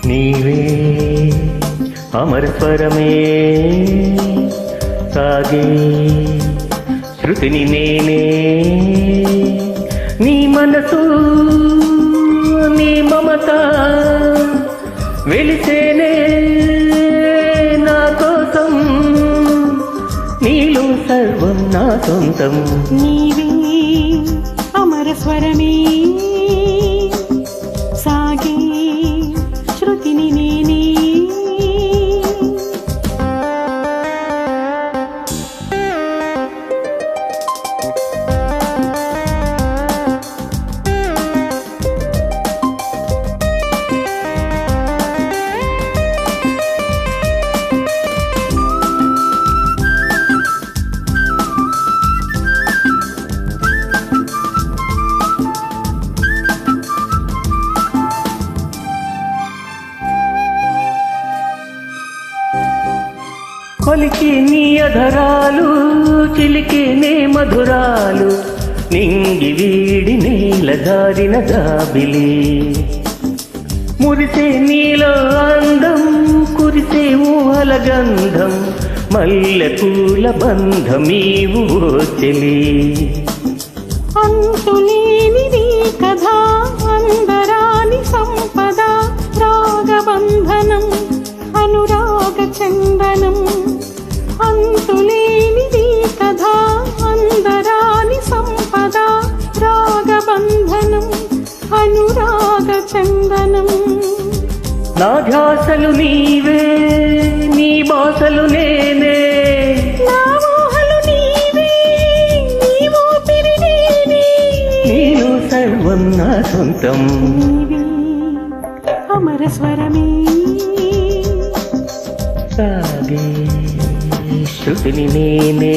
నీవే అమర స్వరమే సాగే శృతిని నేనే నీ మనసు నీ మమత వెలిసేనే నా కోసం నీలో సర్వం నా సొంతం నీవే అమర స్వరమే సాగే శృతిని నేనే పలికి నీ అధరాలు చిలికి నే మధురాలు నింగి వీడి నీల జారిన జాబిలి మురిసే నీలో అందం కురిసే ఊహల గంధం మల్లె పూల బంధమీవు చెలి అంతులేనిది కథ అందరాని సంపద రాగబంధనం అనురాగ చందనం అంతులేనిది కథ అందరాని సంపద రాగబంధనం అనురాగ చందనం నా ధ్యాసలు నీవే నీ బాసలు నేనే నా ఊహలు నీవే నీ ఊపిరి నేనే నీలో సర్వం నా సొంతం నీవే అమర స్వరమే సాగే శృతిని నేనే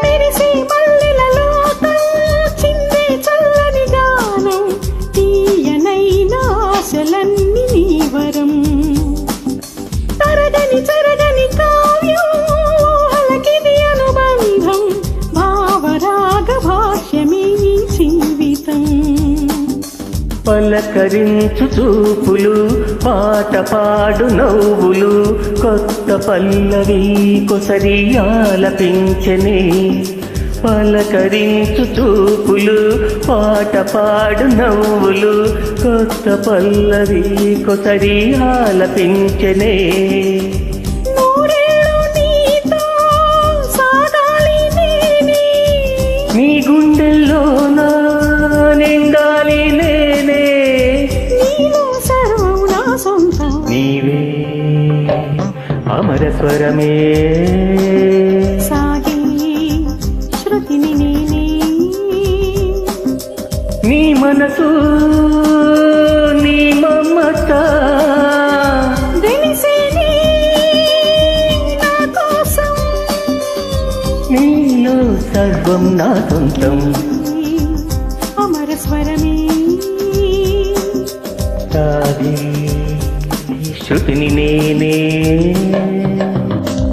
మెరిసే మల్లెలలో చిందే చల్లని గానం తీయనైన ఆశలన్నీ నీ వరం తరగని చెరగని కావ్యం ఊహలకిది అనుబంధం భావరాగ భాష్యమే నీ జీవితం పలకరించు చూపులు పాట పాడు నవ్వులు కొత్త పల్లవి కొసరి ఆలపించనే పలకరించు చూపులు పాట పాడు నవ్వులు కొత్త పల్లవి కొసరి ఆలపించనే నూరేళ్ళు నీతో సాగాలి నేనే నీ గుండెల్లో నా నిండాలి నేనే నీలో సర్వం నా సొంతం నీవే అమర స్వరమే సాగే శృతిని నేనే నీ మనసు నీ మమత వెలిసేనే నా కోసం నీలో సర్వం నా సొంతం అమర స్వరమే సాగే శృతిని నేనే